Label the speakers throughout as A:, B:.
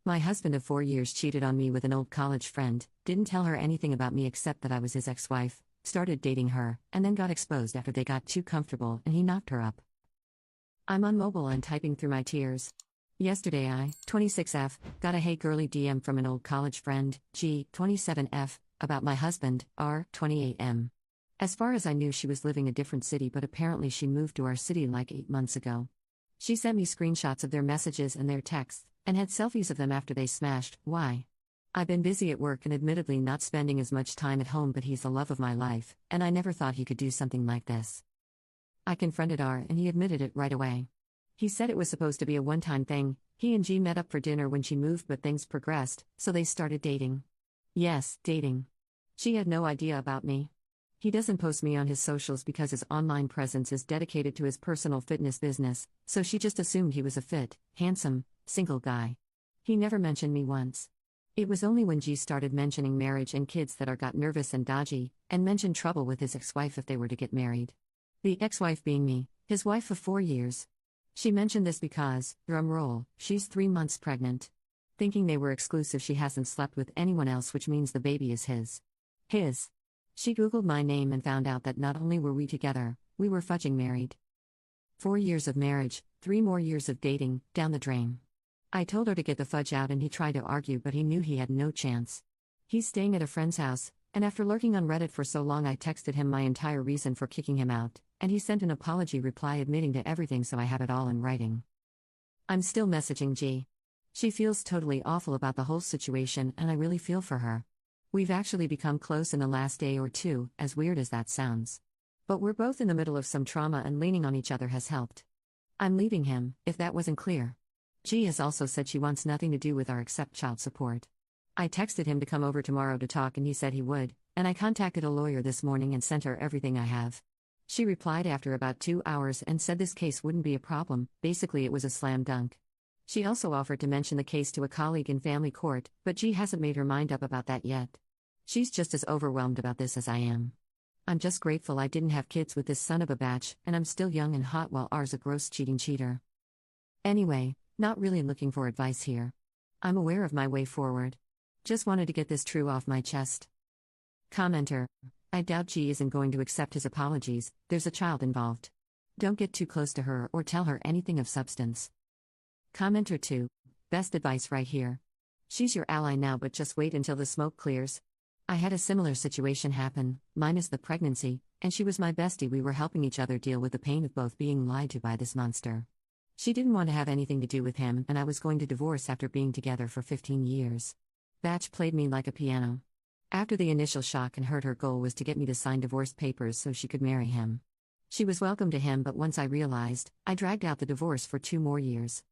A: My husband of 4 years cheated on me with an old college friend, didn't tell her anything about me except that I was his ex-wife, started dating her, and then got exposed after they got too comfortable and he knocked her up. I'm on mobile and typing through my tears. Yesterday I, 26F, got a hey girly DM from an old college friend, G, 27F, about my husband, R, 28M. As far as I knew she was living a different city but apparently she moved to our city like 8 months ago. She sent me screenshots of their messages and their texts, and had selfies of them after they smashed. Why? I've been busy at work and admittedly not spending as much time at home, but he's the love of my life, and I never thought he could do something like this. I confronted R and he admitted it right away. He said it was supposed to be a one-time thing. He and G met up for dinner when she moved, but things progressed, so they started dating. Yes, dating. She had no idea about me. He doesn't post me on his socials because his online presence is dedicated to his personal fitness business, so she just assumed he was a fit, handsome, single guy. He never mentioned me once. It was only when G started mentioning marriage and kids that R got nervous and dodgy, and mentioned trouble with his ex-wife if they were to get married. The ex-wife being me, his wife of 4 years. She mentioned this because, drumroll, she's 3 months pregnant. Thinking they were exclusive, she hasn't slept with anyone else, which means the baby is his. His. She Googled my name and found out that not only were we together, we were fudging married. 4 years of marriage, 3 more years of dating, down the drain. I told her to get the fudge out and he tried to argue, but he knew he had no chance. He's staying at a friend's house, and after lurking on Reddit for so long I texted him my entire reason for kicking him out, and he sent an apology reply admitting to everything, so I have it all in writing. I'm still messaging G. She feels totally awful about the whole situation and I really feel for her. We've actually become close in the last day or two, as weird as that sounds. But we're both in the middle of some trauma and leaning on each other has helped. I'm leaving him, if that wasn't clear. G has also said she wants nothing to do with our except child support. I texted him to come over tomorrow to talk and he said he would, and I contacted a lawyer this morning and sent her everything I have. She replied after about 2 hours and said this case wouldn't be a problem, basically it was a slam dunk. She also offered to mention the case to a colleague in family court, but G hasn't made her mind up about that yet. She's just as overwhelmed about this as I am. I'm just grateful I didn't have kids with this son of a batch, and I'm still young and hot while R's a gross cheating cheater. Anyway, not really looking for advice here. I'm aware of my way forward. Just wanted to get this true off my chest. Commenter. I doubt G isn't going to accept his apologies, there's a child involved. Don't get too close to her or tell her anything of substance. Commenter 2. Best advice right here. She's your ally now, but just wait until the smoke clears. I had a similar situation happen, minus the pregnancy, and she was my bestie. We were helping each other deal with the pain of both being lied to by this monster. She didn't want to have anything to do with him, and I was going to divorce after being together for 15 years. Batch played me like a piano. After the initial shock and hurt, her goal was to get me to sign divorce papers so she could marry him. She was welcome to him, but once I realized, I dragged out the divorce for 2 more years.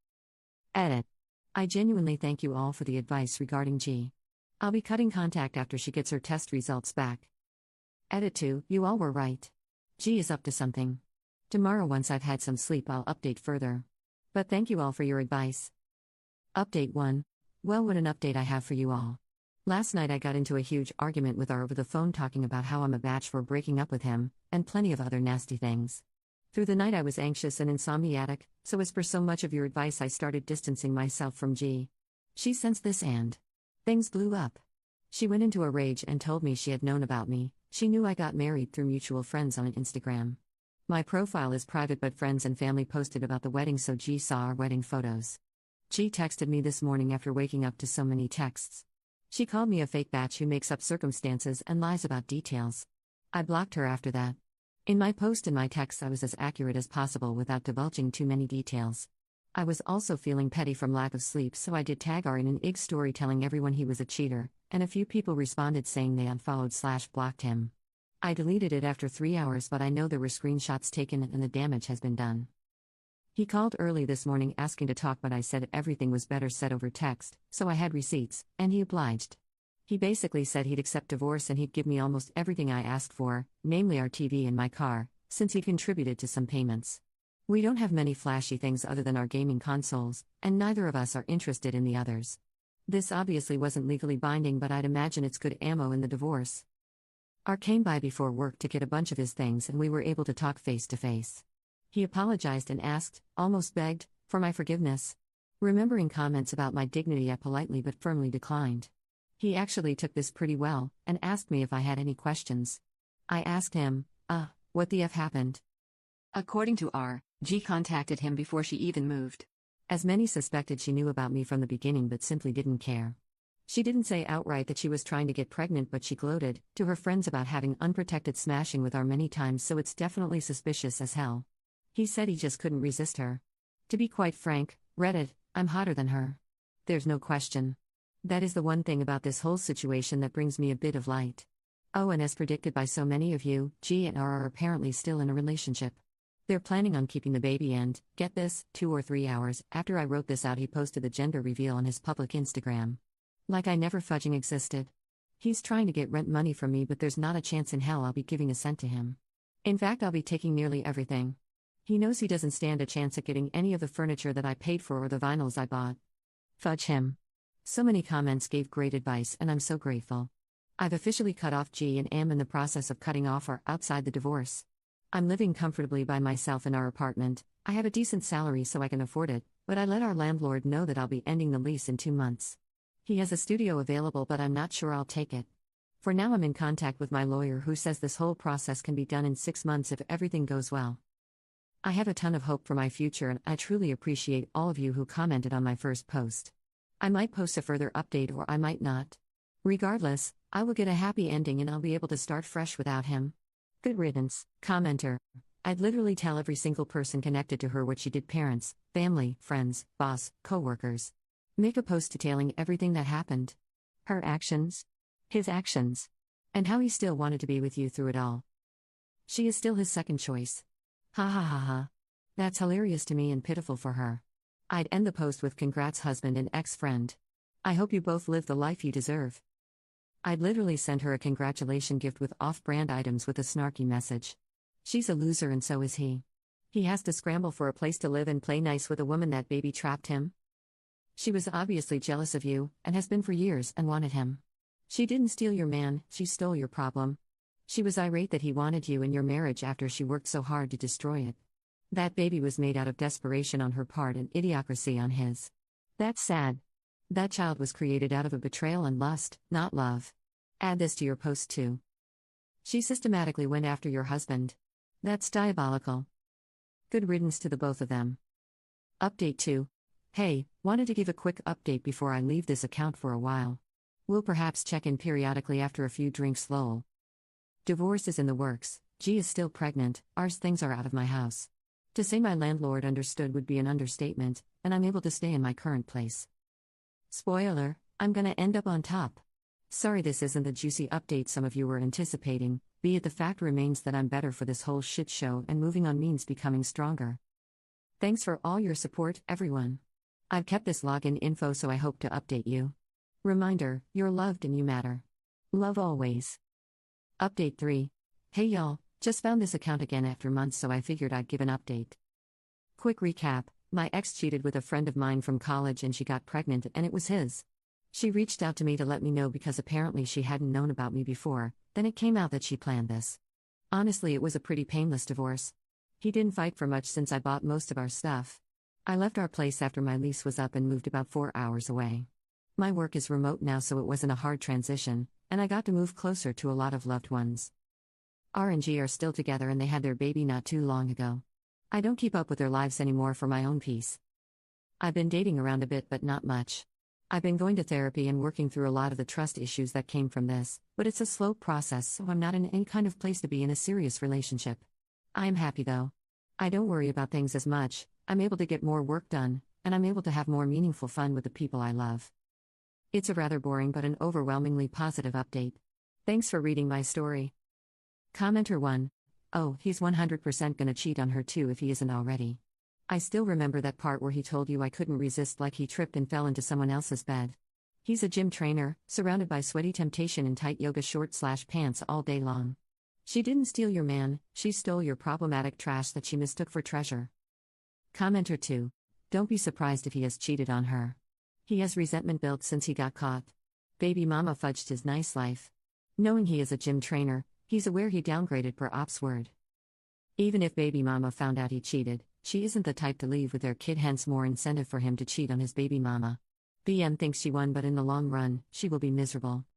A: Edit. I genuinely thank you all for the advice regarding G. I'll be cutting contact after she gets her test results back. Edit 2. You all were right. G is up to something. Tomorrow, once I've had some sleep, I'll update further. But thank you all for your advice. Update 1. Well, what an update I have for you all. Last night I got into a huge argument with R over the phone, talking about how I'm a batch for breaking up with him, and plenty of other nasty things. Through the night I was anxious and insomniatic, so as per so much of your advice I started distancing myself from G. She sensed this and things blew up. She went into a rage and told me she had known about me. She knew I got married through mutual friends on Instagram. My profile is private, but friends and family posted about the wedding, so G saw our wedding photos. G texted me this morning after waking up to so many texts. She called me a fake batch who makes up circumstances and lies about details. I blocked her after that. In my post and my texts I was as accurate as possible without divulging too many details. I was also feeling petty from lack of sleep, so I did tag R in an IG story telling everyone he was a cheater, and a few people responded saying they unfollowed/blocked him. I deleted it after 3 hours, but I know there were screenshots taken and the damage has been done. He called early this morning asking to talk, but I said everything was better said over text, so I had receipts, and he obliged. He basically said he'd accept divorce and he'd give me almost everything I asked for, namely our TV and my car, since he contributed to some payments. We don't have many flashy things other than our gaming consoles, and neither of us are interested in the others. This obviously wasn't legally binding, but I'd imagine it's good ammo in the divorce. R came by before work to get a bunch of his things and we were able to talk face to face. He apologized and asked, almost begged, for my forgiveness. Remembering comments about my dignity, I politely but firmly declined. He actually took this pretty well, and asked me if I had any questions. I asked him, what the F happened? According to R, G contacted him before she even moved. As many suspected, she knew about me from the beginning but simply didn't care. She didn't say outright that she was trying to get pregnant, but she gloated to her friends about having unprotected smashing with R many times, so it's definitely suspicious as hell. He said he just couldn't resist her. To be quite frank, Reddit, I'm hotter than her. There's no question. That is the one thing about this whole situation that brings me a bit of light. Oh, and as predicted by so many of you, G and R are apparently still in a relationship. They're planning on keeping the baby, and, get this, 2 or 3 hours after I wrote this out, he posted the gender reveal on his public Instagram. Like I never fudging existed. He's trying to get rent money from me, but there's not a chance in hell I'll be giving a cent to him. In fact, I'll be taking nearly everything. He knows he doesn't stand a chance at getting any of the furniture that I paid for or the vinyls I bought. Fudge him. So many comments gave great advice, and I'm so grateful. I've officially cut off G and am in the process of cutting off R outside the divorce. I'm living comfortably by myself in our apartment. I have a decent salary so I can afford it, but I let our landlord know that I'll be ending the lease in 2 months. He has a studio available, but I'm not sure I'll take it. For now, I'm in contact with my lawyer, who says this whole process can be done in 6 months if everything goes well. I have a ton of hope for my future, and I truly appreciate all of you who commented on my first post. I might post a further update or I might not. Regardless, I will get a happy ending and I'll be able to start fresh without him. Good riddance. Commenter. I'd literally tell every single person connected to her what she did: parents, family, friends, boss, co-workers. Make a post detailing everything that happened. Her actions. His actions. And how he still wanted to be with you through it all. She is still his second choice. Ha ha ha ha. That's hilarious to me and pitiful for her. I'd end the post with "Congrats, husband and ex-friend. I hope you both live the life you deserve." I'd literally send her a congratulation gift with off-brand items with a snarky message. She's a loser and so is he. He has to scramble for a place to live and play nice with a woman that baby trapped him. She was obviously jealous of you, and has been for years, and wanted him. She didn't steal your man, she stole your problem. She was irate that he wanted you in your marriage after she worked so hard to destroy it. That baby was made out of desperation on her part and idiocracy on his. That's sad. That child was created out of a betrayal and lust, not love. Add this to your post too. She systematically went after your husband. That's diabolical. Good riddance to the both of them. Update 2. Hey, wanted to give a quick update before I leave this account for a while. We'll perhaps check in periodically after a few drinks, lol. Divorce is in the works, G is still pregnant, R's things are out of my house. To say my landlord understood would be an understatement, and I'm able to stay in my current place. Spoiler, I'm gonna end up on top. Sorry this isn't the juicy update some of you were anticipating, be it the fact remains that I'm better for this whole shit show, and moving on means becoming stronger. Thanks for all your support, everyone. I've kept this login info so I hope to update you. Reminder, you're loved and you matter. Love always. Update 3. Hey y'all, just found this account again after months, so I figured I'd give an update. Quick recap, my ex cheated with a friend of mine from college and she got pregnant and it was his. She reached out to me to let me know because apparently she hadn't known about me before, then it came out that she planned this. Honestly, it was a pretty painless divorce. He didn't fight for much since I bought most of our stuff. I left our place after my lease was up and moved about 4 hours away. My work is remote now, so it wasn't a hard transition, and I got to move closer to a lot of loved ones. R and G are still together and they had their baby not too long ago. I don't keep up with their lives anymore for my own peace. I've been dating around a bit but not much. I've been going to therapy and working through a lot of the trust issues that came from this, but it's a slow process, so I'm not in any kind of place to be in a serious relationship. I'm happy though. I don't worry about things as much, I'm able to get more work done, and I'm able to have more meaningful fun with the people I love. It's a rather boring but an overwhelmingly positive update. Thanks for reading my story. Commenter 1. Oh, he's 100% gonna cheat on her too if he isn't already. I still remember that part where he told you I couldn't resist, like he tripped and fell into someone else's bed. He's a gym trainer, surrounded by sweaty temptation in tight yoga shorts/pants all day long. She didn't steal your man, she stole your problematic trash that she mistook for treasure. Commenter 2. Don't be surprised if he has cheated on her. He has resentment built since he got caught. Baby mama fudged his nice life. Knowing he is a gym trainer, he's aware he downgraded per ops word. Even if baby mama found out he cheated, She isn't the type to leave with their kid, hence more incentive for him to cheat on his baby mama. BM thinks she won, but in the long run, she will be miserable.